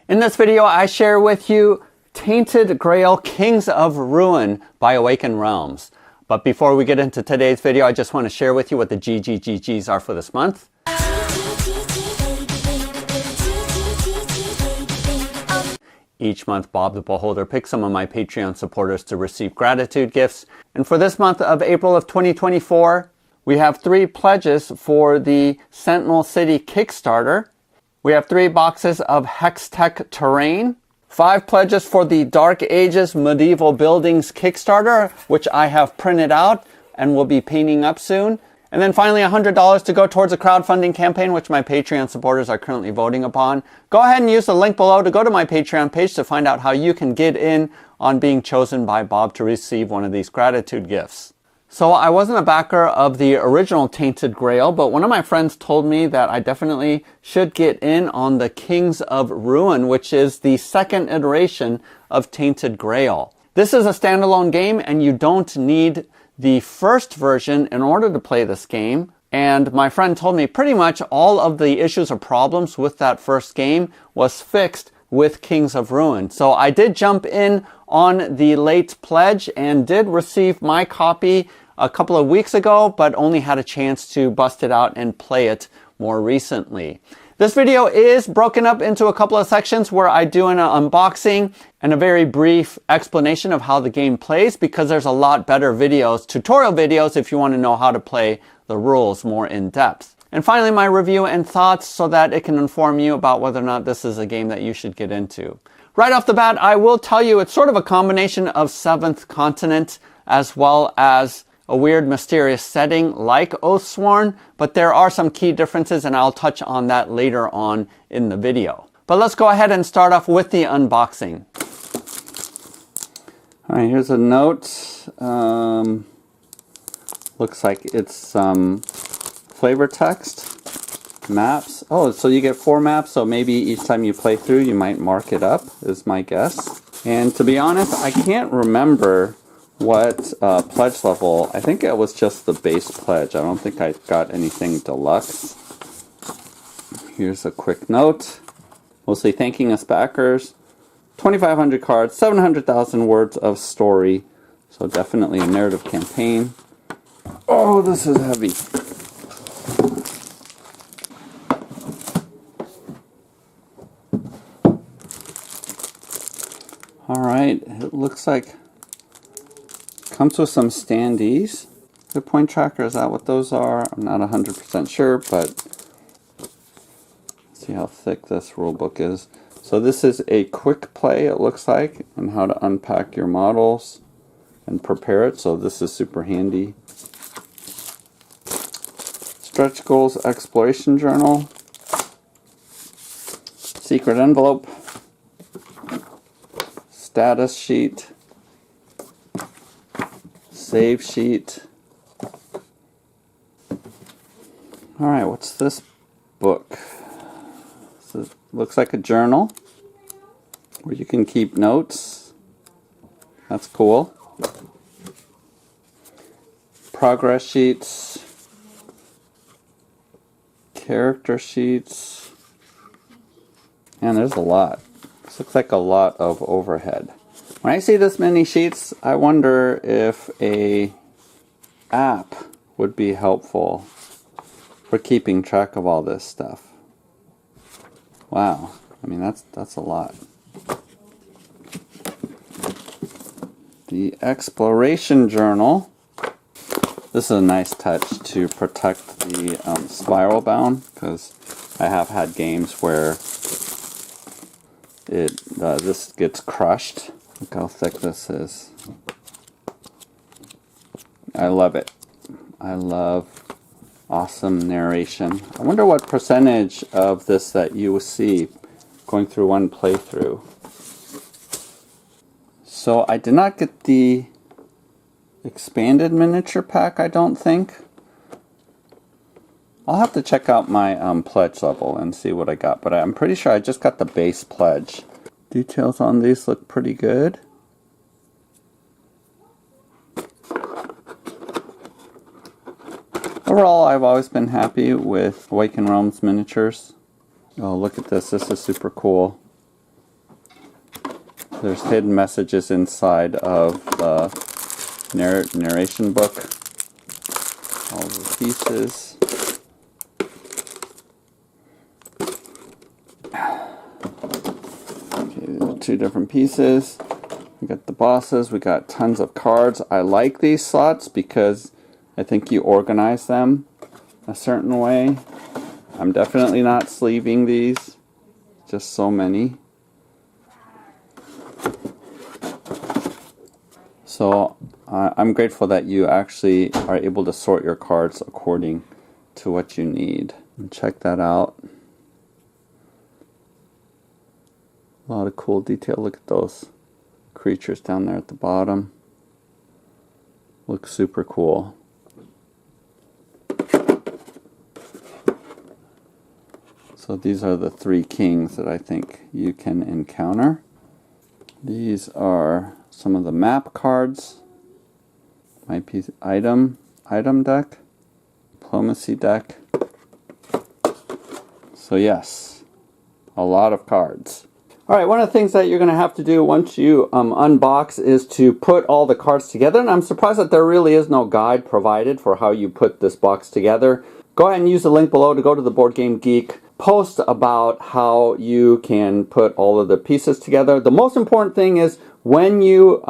In this video, I share with you Tainted Grail Kings of Ruin by Awaken Realms. But before we get into today's video, I just want to share with you what the GGGGs are for this month. Each month, Bob the Beholder picks some of my Patreon supporters to receive gratitude gifts. And for this month of April of 2024, we have 3 pledges for the Sentinel City Kickstarter. We have 3 boxes of Hextech Terrain, 5 pledges for the Dark Ages Medieval Buildings Kickstarter, which I have printed out and will be painting up soon. And then finally $100 to go towards a crowdfunding campaign, which my Patreon supporters are currently voting upon. Go ahead and use the link below to go to my Patreon page to find out how you can get in on being chosen by Bob to receive one of these gratitude gifts. So I wasn't a backer of the original Tainted Grail, but one of my friends told me that I definitely should get in on the Kings of Ruin, which is the second iteration of Tainted Grail. This is a standalone game and you don't need the first version in order to play this game. And my friend told me pretty much all of the issues or problems with that first game was fixed with Kings of Ruin. So I did jump in on the late pledge and did receive my copy a couple of weeks ago, but only had a chance to bust it out and play it more recently. This video is broken up into a couple of sections where I do an unboxing and a very brief explanation of how the game plays, because there's a lot better videos, tutorial videos, if you want to know how to play the rules more in depth. And finally, my review and thoughts so that it can inform you about whether or not this is a game that you should get into. Right off the bat, I will tell you it's sort of a combination of Seventh Continent as well as a weird, mysterious setting like Oathsworn, but there are some key differences and I'll touch on that later on in the video. But let's go ahead and start off with the unboxing. All right, here's a note. Looks like it's some flavor text, maps. Oh, so you get 4 maps, so maybe each time you play through, you might mark it up, is my guess. And to be honest, I can't remember what pledge level. I think it was just the base pledge. I don't think I got anything deluxe. Here's a quick note, mostly thanking us backers. 2,500 cards, 700,000 words of story. So definitely a narrative campaign. Oh, this is heavy. All right, it looks like comes with some standees. Good point tracker, is that what those are? I'm not 100% sure, but see how thick this rule book is. So this is a quick play, it looks like, on how to unpack your models and prepare it. So this is super handy. Stretch goals exploration journal. Secret envelope. Status sheet. Save sheet. Alright, what's this book? This looks like a journal where you can keep notes. That's cool. Progress sheets. Character sheets. And there's a lot. This looks like a lot of overhead. When I see this many sheets, I wonder if a app would be helpful for keeping track of all this stuff. Wow, I mean that's a lot. The exploration journal. This is a nice touch to protect the spiral bound, because I have had games where this gets crushed. Look how thick this is. I love it. I love awesome narration. I wonder what percentage of this that you will see going through one playthrough. So I did not get the expanded miniature pack, I don't think. I'll have to check out my pledge level and see what I got, but I'm pretty sure I just got the base pledge. Details on these look pretty good. Overall, I've always been happy with Awaken Realms miniatures. Oh, look at this. This is super cool. There's hidden messages inside of the narration book. All the pieces. Okay, these are two different pieces. We got the bosses. We got tons of cards. I like these slots because I think you organize them a certain way. I'm definitely not sleeving these. Just so many. So I'm grateful that you actually are able to sort your cards according to what you need. And check that out. A lot of cool detail. Look at those creatures down there at the bottom. Looks super cool. So these are the three kings that I think you can encounter. These are some of the map cards. My piece item deck, diplomacy deck. So yes, a lot of cards. Alright, one of the things that you're going to have to do once you unbox is to put all the cards together. And I'm surprised that there really is no guide provided for how you put this box together. Go ahead and use the link below to go to the Board Game Geek post about how you can put all of the pieces together. The most important thing is when you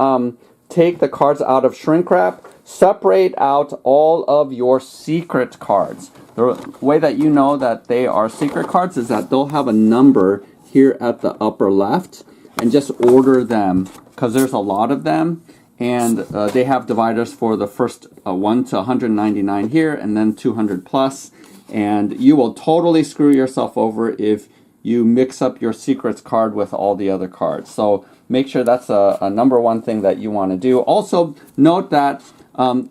take the cards out of shrink wrap, separate out all of your secret cards. The way that you know that they are secret cards is that they'll have a number here at the upper left, and just order them because there's a lot of them, and they have dividers for the first 1 to 199 here, and then 200 plus, and you will totally screw yourself over if you mix up your secrets card with all the other cards. So make sure that's a number one thing that you want to do. Also note that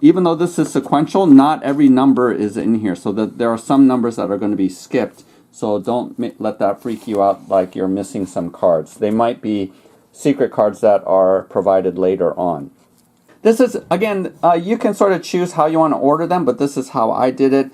even though this is sequential, not every number is in here, so that there are some numbers that are going to be skipped. So don't let that freak you out like you're missing some cards. They might be secret cards that are provided later on. This is, again, you can sort of choose how you want to order them, but this is how I did it.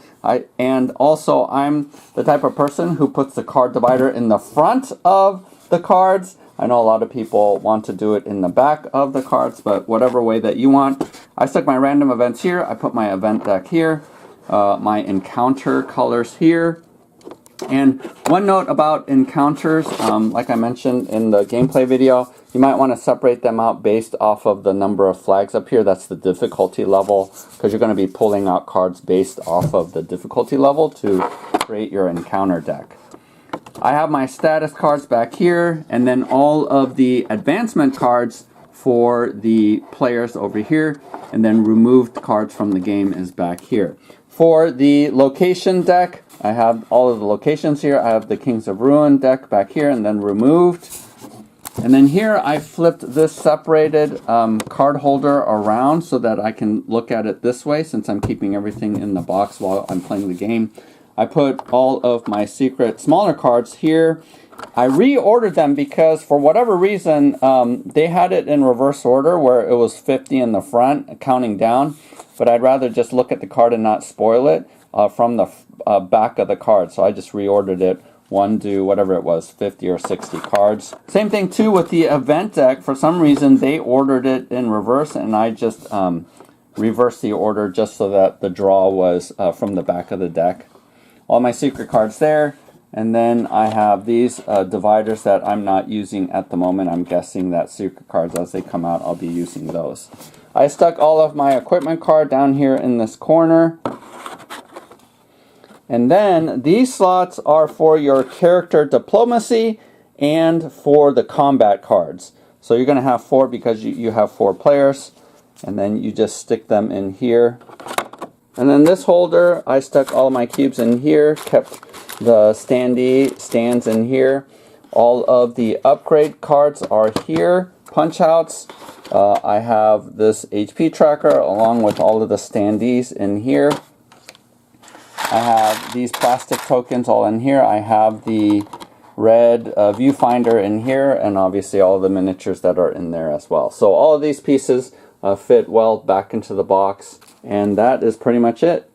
And also, I'm the type of person who puts the card divider in the front of the cards. I know a lot of people want to do it in the back of the cards, but whatever way that you want. I stuck my random events here. I put my event deck here. My encounter colors here. And one note about encounters, like I mentioned in the gameplay video, you might want to separate them out based off of the number of flags up here. That's the difficulty level, because you're going to be pulling out cards based off of the difficulty level to create your encounter deck. I have my status cards back here, and then all of the advancement cards for the players over here, and then removed cards from the game is back here. For the location deck, I have all of the locations here. I have the Kings of Ruin deck back here and then removed. And then here I flipped this separated card holder around so that I can look at it this way since I'm keeping everything in the box while I'm playing the game. I put all of my secret smaller cards here. I reordered them because for whatever reason they had it in reverse order where it was 50 in the front counting down, but I'd rather just look at the card and not spoil it from the back of the card. So I just reordered it 1 to whatever it was, 50 or 60 cards. Same thing too with the event deck. For some reason they ordered it in reverse and I just reversed the order just so that the draw was from the back of the deck. All my secret cards there. And then I have these dividers that I'm not using at the moment. I'm guessing that secret cards, as they come out, I'll be using those. I stuck all of my equipment card down here in this corner. And then these slots are for your character diplomacy and for the combat cards. So you're going to have 4 because you have 4 players. And then you just stick them in here. And then this holder, I stuck all my cubes in here, kept the stands in here. All of the upgrade cards are here. Punch outs. I have this HP tracker along with all of the standees in here. I have these plastic tokens all in here. I have the red viewfinder in here, and obviously all the miniatures that are in there as well. So all of these pieces fit well back into the box, and that is pretty much it.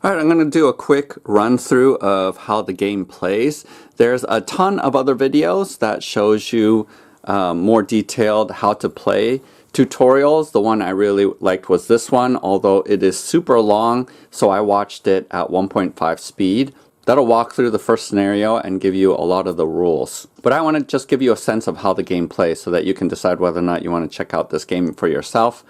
Alright, I'm going to do a quick run through of how the game plays. There's a ton of other videos that shows you more detailed how to play tutorials. The one I really liked was this one, although it is super long, so I watched it at 1.5 speed. That'll walk through the first scenario and give you a lot of the rules. But I want to just give you a sense of how the game plays so that you can decide whether or not you want to check out this game for yourself.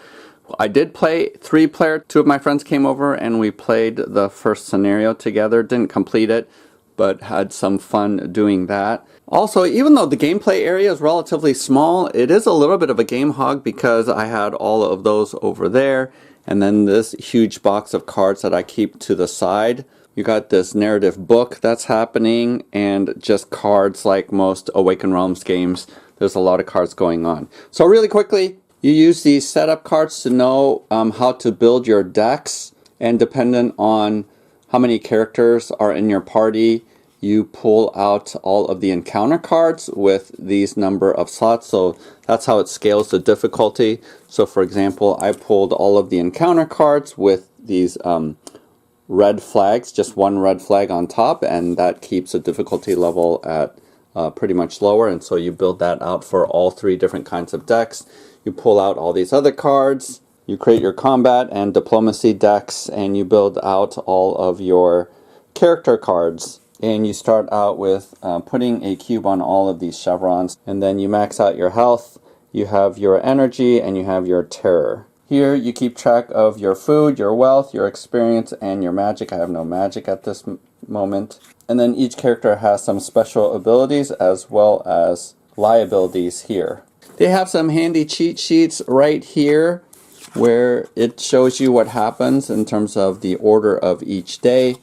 I did play 3-player. 2 of my friends came over and we played the first scenario together. Didn't complete it, but had some fun doing that. Also, even though the gameplay area is relatively small, it is a little bit of a game hog because I had all of those over there, and then this huge box of cards that I keep to the side. You got this narrative book that's happening, and just cards like most Awaken Realms games. There's a lot of cards going on. So really quickly, you use these setup cards to know how to build your decks, and dependent on how many characters are in your party, you pull out all of the encounter cards with these number of slots. So that's how it scales the difficulty. So for example, I pulled all of the encounter cards with these red flags, just one red flag on top, and that keeps the difficulty level at pretty much lower. And so you build that out for all 3 different kinds of decks. You pull out all these other cards, you create your combat and diplomacy decks, and you build out all of your character cards. And you start out with putting a cube on all of these chevrons, and then you max out your health, you have your energy, and you have your terror. Here you keep track of your food, your wealth, your experience, and your magic. I have no magic at this moment. And then each character has some special abilities as well as liabilities here. They have some handy cheat sheets right here where it shows you what happens in terms of the order of each day.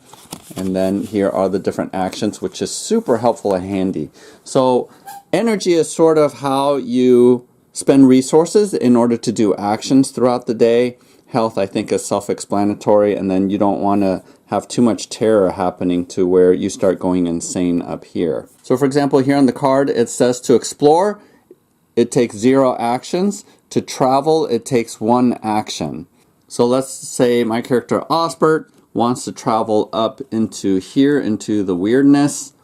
And then here are the different actions, which is super helpful and handy. So energy is sort of how you spend resources in order to do actions throughout the day. Health, I think, is self-explanatory, and then you don't want to have too much terror happening to where you start going insane up here. So for example, here on the card, it says to explore, it takes 0 actions. To travel, it takes 1 action. So let's say my character Osbert wants to travel up into here, into the weirdness,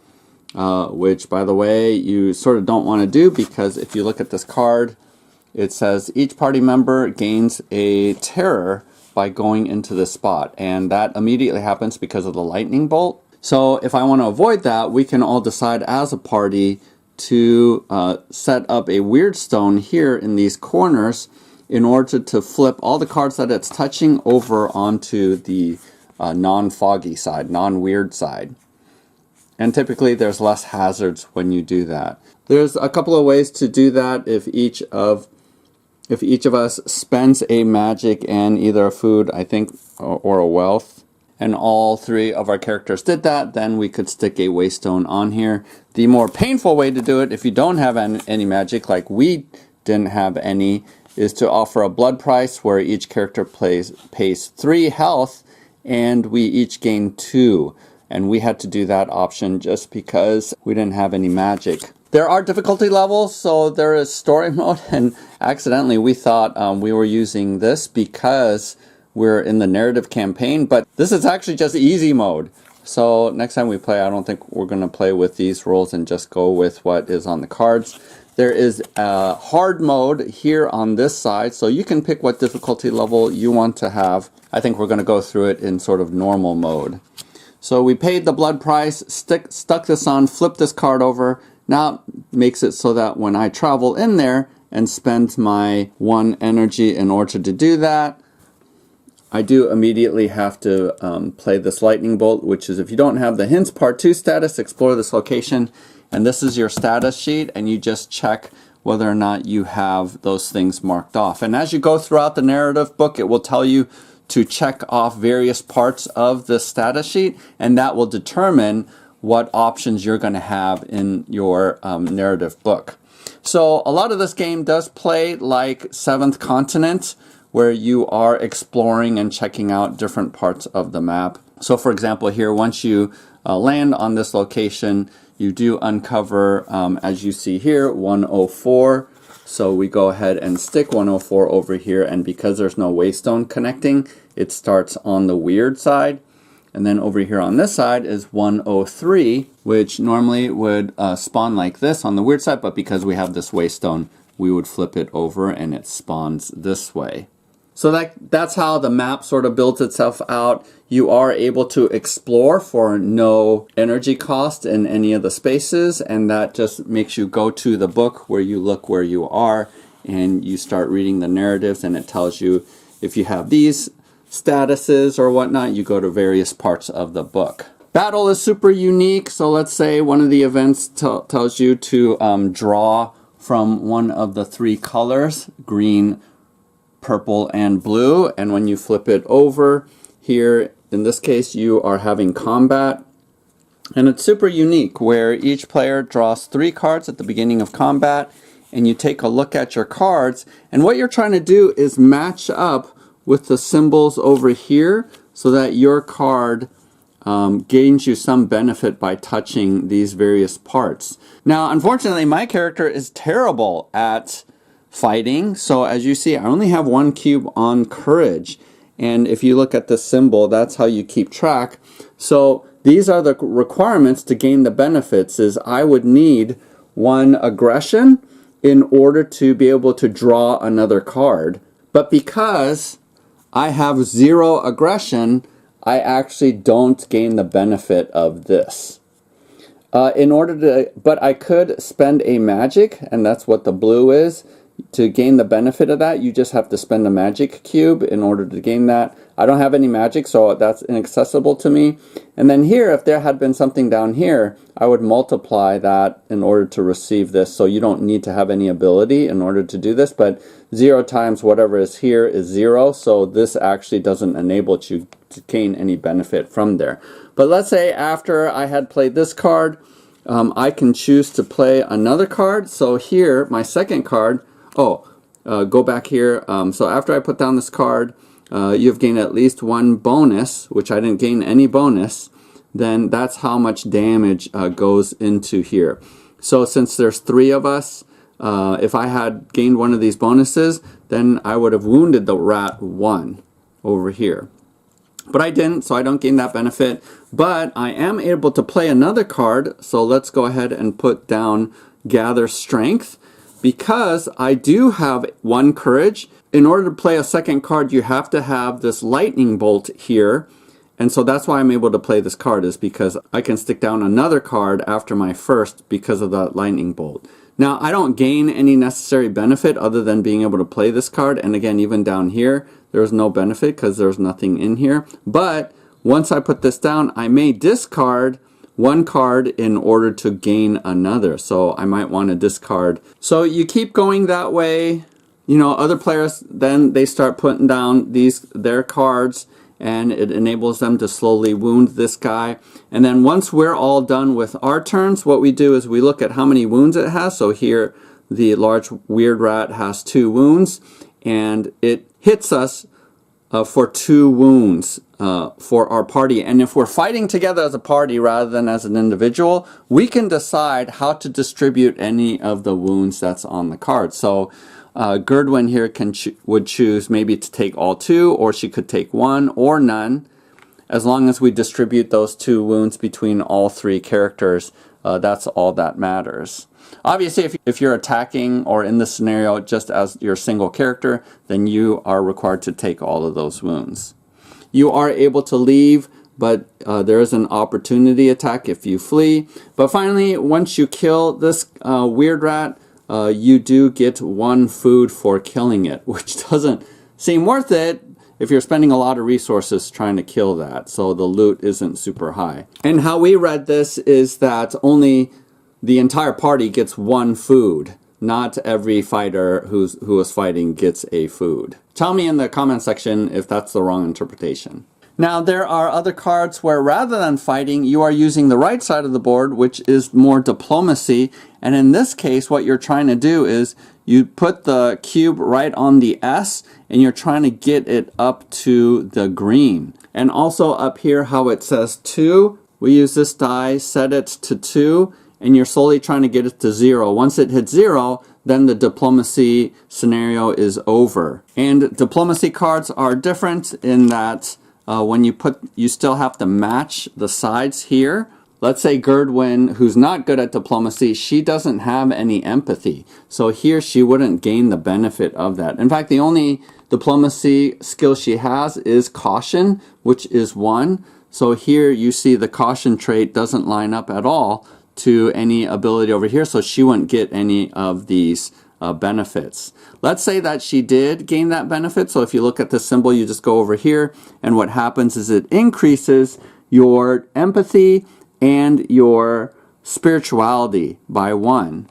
which, by the way, you sort of don't want to do, because if you look at this card, it says each party member gains a terror by going into this spot, and that immediately happens because of the lightning bolt. So if I want to avoid that, we can all decide as a party to set up a weird stone here in these corners in order to flip all the cards that it's touching over onto the non-foggy side, non-weird side. And typically there's less hazards when you do that. There's a couple of ways to do that. If each of us spends a magic and either a food, I think, or a wealth, and all 3 of our characters did that, then we could stick a waystone on here. The more painful way to do it, if you don't have any magic, like we didn't have any, is to offer a blood price where each character pays 3 health, and we each gain 2. And we had to do that option just because we didn't have any magic. There are difficulty levels, so there is story mode, and accidentally we thought we were using this because we're in the narrative campaign, but this is actually just easy mode. So next time we play, I don't think we're going to play with these rules and just go with what is on the cards. There is a hard mode here on this side, so you can pick what difficulty level you want to have. I think we're going to go through it in sort of normal mode. So we paid the blood price, stuck this on, flipped this card over. Now it makes it so that when I travel in there and spend my 1 energy in order to do that, I do immediately have to play this lightning bolt, which is if you don't have the hints part 2 status, explore this location. And this is your status sheet, and you just check whether or not you have those things marked off. And as you go throughout the narrative book, it will tell you to check off various parts of the status sheet, and that will determine what options you're going to have in your narrative book. So a lot of this game does play like Seventh Continent, where you are exploring and checking out different parts of the map. So for example here, once you land on this location, you do uncover, as you see here, 104. So we go ahead and stick 104 over here, and because there's no waystone connecting, it starts on the weird side. And then over here on this side is 103, which normally would spawn like this on the weird side, but because we have this waystone, we would flip it over and it spawns this way. So that's how the map sort of builds itself out. You are able to explore for no energy cost in any of the spaces, and that just makes you go to the book where you look where you are and you start reading the narratives, and it tells you if you have these statuses or whatnot, you go to various parts of the book. Battle is super unique. So let's say one of the events tells you to draw from one of the three colors, green, purple, and blue. And when you flip it over here, in this case, you are having combat. And it's super unique where each player draws 3 cards at the beginning of combat, and you take a look at your cards. And what you're trying to do is match up with the symbols over here so that your card gains you some benefit by touching these various parts. Now, unfortunately, my character is terrible at fighting. So as you see, I only have 1 cube on courage. And if you look at the symbol, that's how you keep track. So these are the requirements to gain the benefits. Is I would need 1 aggression in order to be able to draw another card. But because I have 0 aggression, I actually don't gain the benefit of this. But I could spend a magic, and that's what the blue is. To gain the benefit of that, you just have to spend a magic cube in order to gain that. I don't have any magic, so that's inaccessible to me. And then here, if there had been something down here, I would multiply that in order to receive this. So you don't need to have any ability in order to do this, but 0 times whatever is here is 0. So this actually doesn't enable you to gain any benefit from there. But let's say after I had played this card, I can choose to play another card. So here, my second card, go back here. So after I put down this card, you've gained at least 1 bonus, which I didn't gain any bonus. Then that's how much damage goes into here. So since there's 3 of us, if I had gained one of these bonuses, then I would have wounded the rat 1 over here. But I didn't, so I don't gain that benefit. But I am able to play another card. So let's go ahead and put down Gather Strength. Because I do have 1 courage, in order to play a second card, you have to have this lightning bolt here. And so that's why I'm able to play this card, is because I can stick down another card after my first because of that lightning bolt. Now, I don't gain any necessary benefit other than being able to play this card. And again, even down here, there's no benefit because there's nothing in here. But once I put this down, I may discard 1 card in order to gain another. So I might want to discard. So you keep going that way. You know, other players, then they start putting down their cards, and it enables them to slowly wound this guy. And then once we're all done with our turns, what we do is we look at how many wounds it has. So here, the large weird rat has 2 wounds, and it hits us for 2 wounds for our party. And if we're fighting together as a party rather than as an individual, we can decide how to distribute any of the wounds that's on the card. So Gerdwin here would choose maybe to take all 2, or she could take 1 or none. As long as we distribute those 2 wounds between all 3 characters, that's all that matters. Obviously, if you're attacking or in this scenario just as your single character, then you are required to take all of those wounds. You are able to leave, but there is an opportunity attack if you flee. But finally, once you kill this weird rat, you do get 1 food for killing it, which doesn't seem worth it if you're spending a lot of resources trying to kill that. So the loot isn't super high. And how we read this is that only the entire party gets 1 food. Not every fighter who is fighting gets a food. Tell me in the comment section if that's the wrong interpretation. Now, there are other cards where rather than fighting, you are using the right side of the board, which is more diplomacy. And in this case, what you're trying to do is you put the cube right on the S, and you're trying to get it up to the green. And also up here, how it says 2, we use this die, set it to 2, and you're slowly trying to get it to 0. Once it hits 0, then the diplomacy scenario is over. And diplomacy cards are different in that when you still have to match the sides here. Let's say Gerdwin, who's not good at diplomacy, she doesn't have any empathy. So here she wouldn't gain the benefit of that. In fact, the only diplomacy skill she has is caution, which is 1. So here you see the caution trait doesn't line up at all to any ability over here, so she wouldn't get any of these benefits. Let's say that she did gain that benefit. So if you look at the symbol, you just go over here, and what happens is it increases your empathy and your spirituality by 1.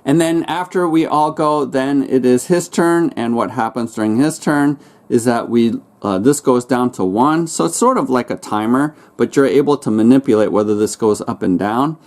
And then after we all go, then it is his turn, and what happens during his turn is that this goes down to 1. So it's sort of like a timer, but you're able to manipulate whether this goes up and down.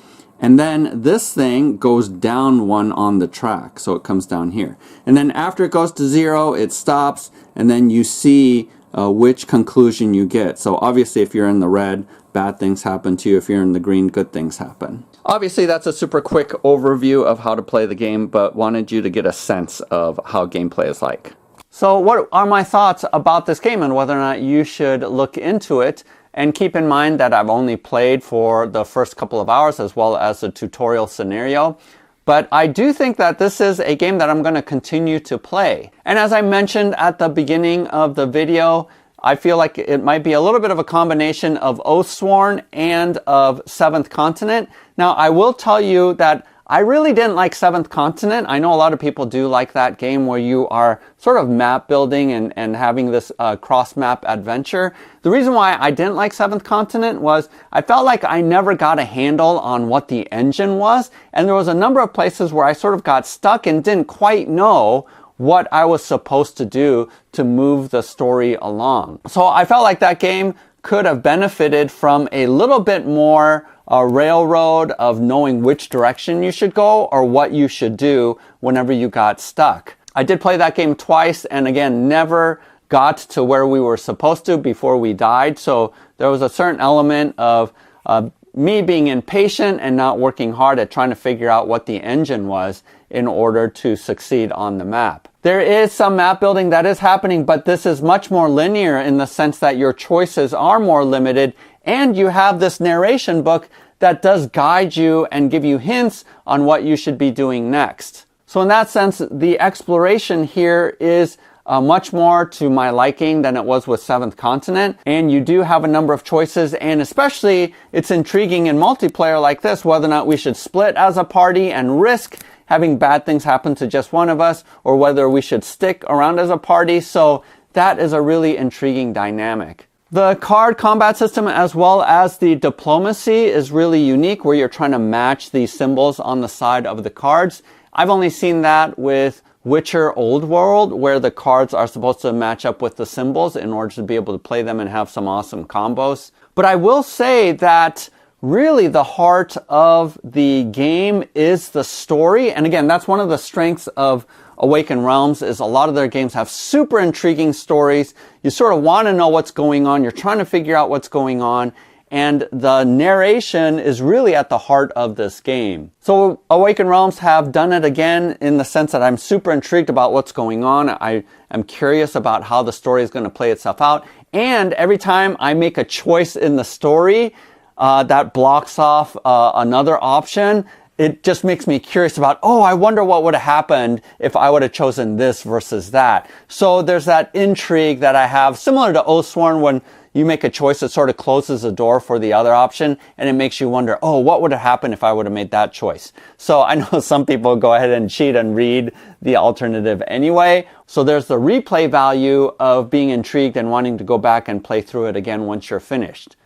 And then this thing goes down 1 on the track, so it comes down here. And then after it goes to 0, it stops, and then you see which conclusion you get. So obviously if you're in the red, bad things happen to you. If you're in the green, good things happen. Obviously that's a super quick overview of how to play the game, but wanted you to get a sense of how gameplay is like. So what are my thoughts about this game and whether or not you should look into it? And keep in mind that I've only played for the first couple of hours as well as the tutorial scenario. But I do think that this is a game that I'm going to continue to play. And as I mentioned at the beginning of the video, I feel like it might be a little bit of a combination of Oathsworn and of Seventh Continent. Now, I will tell you that I really didn't like Seventh Continent. I know a lot of people do like that game where you are sort of map building and having this cross-map adventure. The reason why I didn't like Seventh Continent was I felt like I never got a handle on what the engine was, and there was a number of places where I sort of got stuck and didn't quite know what I was supposed to do to move the story along. So I felt like that game could have benefited from a little bit more railroad of knowing which direction you should go or what you should do whenever you got stuck. I did play that game twice and again never got to where we were supposed to before we died. So there was a certain element of me being impatient and not working hard at trying to figure out what the engine was in order to succeed on the map. There is some map building that is happening, but this is much more linear in the sense that your choices are more limited, and you have this narration book that does guide you and give you hints on what you should be doing next. So in that sense, the exploration here is much more to my liking than it was with Seventh Continent, and you do have a number of choices, and especially it's intriguing in multiplayer like this whether or not we should split as a party and risk having bad things happen to just one of us, or whether we should stick around as a party. So that is a really intriguing dynamic. The card combat system as well as the diplomacy is really unique, where you're trying to match the symbols on the side of the cards. I've only seen that with Witcher Old World, where the cards are supposed to match up with the symbols in order to be able to play them and have some awesome combos. But I will say that really the heart of the game is the story. And again, that's one of the strengths of Awaken Realms, is a lot of their games have super intriguing stories. You sort of want to know what's going on. You're trying to figure out what's going on. And the narration is really at the heart of this game. So Awaken Realms have done it again in the sense that I'm super intrigued about what's going on. I am curious about how the story is going to play itself out. And every time I make a choice in the story that blocks off another option, it just makes me curious about, oh, I wonder what would have happened if I would have chosen this versus that. So there's that intrigue that I have, similar to Oathsworn, when you make a choice, it sort of closes the door for the other option, and it makes you wonder, oh, what would have happened if I would have made that choice? So I know some people go ahead and cheat and read the alternative anyway. So there's the replay value of being intrigued and wanting to go back and play through it again once you're finished.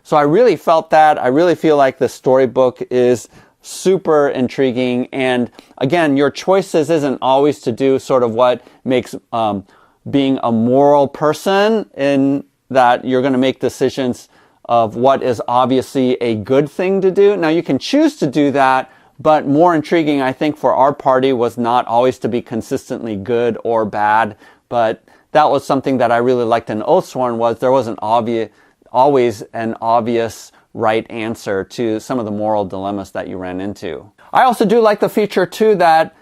So I really felt that. I really feel like the storybook is super intriguing. And again, your choices isn't always to do sort of what makes being a moral person, in that you're going to make decisions of what is obviously a good thing to do. Now, you can choose to do that, but more intriguing, I think, for our party was not always to be consistently good or bad. But that was something that I really liked in Oathsworn, was there wasn't always an obvious right answer to some of the moral dilemmas that you ran into. I also do like the feature too that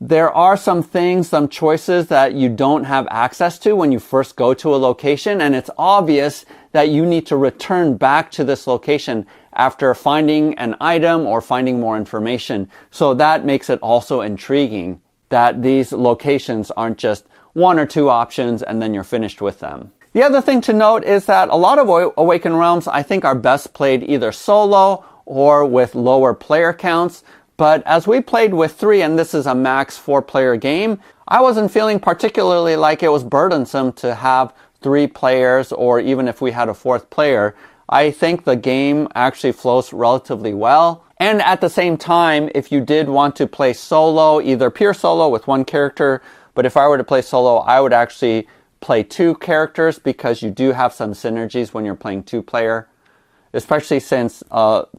there are some things, some choices that you don't have access to when you first go to a location, and it's obvious that you need to return back to this location after finding an item or finding more information. So that makes it also intriguing that these locations aren't just one or two options and then you're finished with them. The other thing to note is that a lot of Awaken Realms I think are best played either solo or with lower player counts. But as we played with 3, and this is a max 4-player game, I wasn't feeling particularly like it was burdensome to have 3 players, or even if we had a 4th player. I think the game actually flows relatively well. And at the same time, if you did want to play solo, either pure solo with 1 character, but if I were to play solo, I would actually play 2 characters because you do have some synergies when you're playing 2-player. Especially since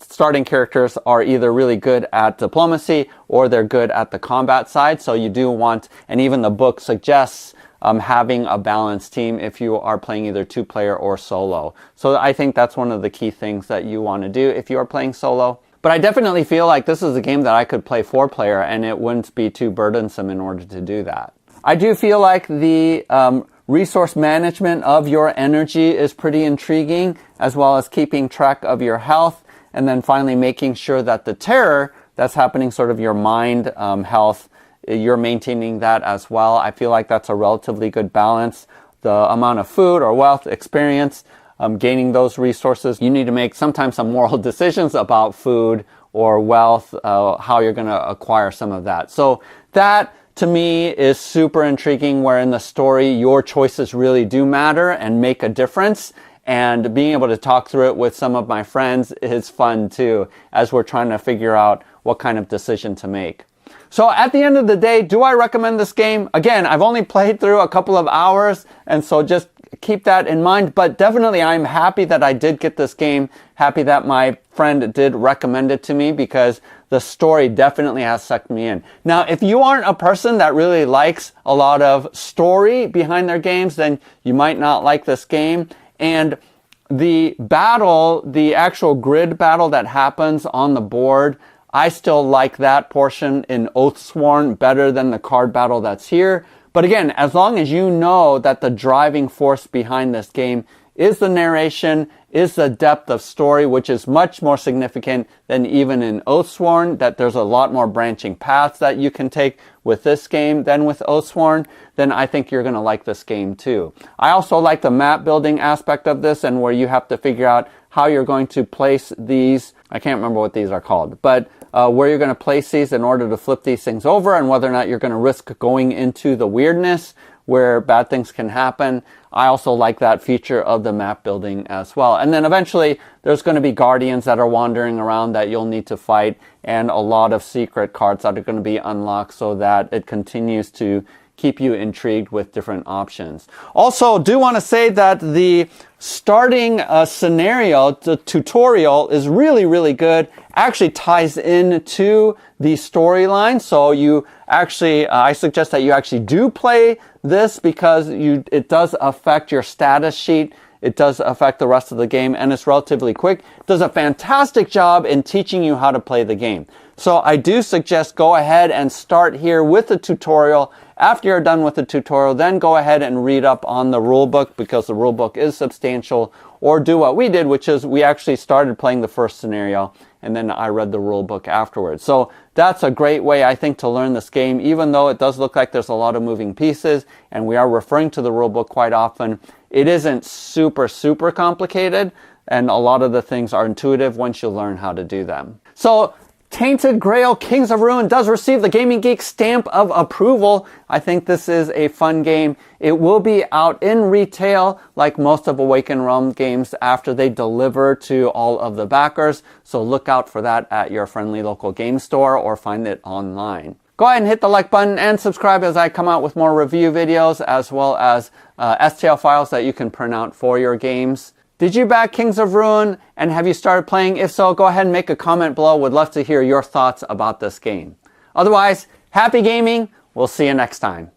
starting characters are either really good at diplomacy or they're good at the combat side. So you do want, and even the book suggests having a balanced team if you are playing either 2-player or solo. So I think that's one of the key things that you want to do if you are playing solo. But I definitely feel like this is a game that I could play 4-player and it wouldn't be too burdensome in order to do that. I do feel like the resource management of your energy is pretty intriguing, as well as keeping track of your health, and then finally making sure that the terror that's happening, sort of your mind health, you're maintaining that as well. I feel like that's a relatively good balance. The amount of food or wealth, experience, gaining those resources. You need to make sometimes some moral decisions about food or wealth, how you're going to acquire some of that. So that, to me, is super intriguing, where in the story your choices really do matter and make a difference. And being able to talk through it with some of my friends is fun too, as we're trying to figure out what kind of decision to make. So at the end of the day, do I recommend this game? Again, I've only played through a couple of hours, and so just keep that in mind. But definitely I'm happy that I did get this game, happy that my friend did recommend it to me, because the story definitely has sucked me in. Now, if you aren't a person that really likes a lot of story behind their games, then you might not like this game. And the battle, the actual grid battle that happens on the board, I still like that portion in Oathsworn better than the card battle that's here. But again, as long as you know that the driving force behind this game is the narration, is the depth of story, which is much more significant than even in Oathsworn, that there's a lot more branching paths that you can take with this game than with Oathsworn, then I think you're going to like this game too. I also like the map building aspect of this, and where you have to figure out how you're going to place these, I can't remember what these are called, but where you're going to place these in order to flip these things over, and whether or not you're going to risk going into the weirdness where bad things can happen. I also like that feature of the map building as well. And then eventually there's going to be guardians that are wandering around that you'll need to fight, and a lot of secret cards that are going to be unlocked, so that it continues to keep you intrigued with different options. Also, do want to say that the starting scenario, the tutorial, is really, really good. Actually ties into the storyline. So you actually, I suggest that you actually do play this, because it does affect your status sheet. It does affect the rest of the game, and it's relatively quick. It does a fantastic job in teaching you how to play the game. So I do suggest go ahead and start here with the tutorial. After you're done with the tutorial, then go ahead and read up on the rulebook, because the rulebook is substantial. Or do what we did, which is we actually started playing the first scenario, and then I read the rulebook afterwards. So that's a great way, I think, to learn this game. Even though it does look like there's a lot of moving pieces, and we are referring to the rulebook quite often, it isn't super, super complicated, and a lot of the things are intuitive once you learn how to do them. So Tainted Grail Kings of Ruin does receive the Gaming Geek stamp of approval. I think this is a fun game. It will be out in retail, like most of Awaken Realms games, after they deliver to all of the backers. So look out for that at your friendly local game store, or find it online. Go ahead and hit the like button and subscribe as I come out with more review videos, as well as STL files that you can print out for your games. Did you back Kings of Ruin, and have you started playing? If so, go ahead and make a comment below. Would love to hear your thoughts about this game. Otherwise, happy gaming. We'll see you next time.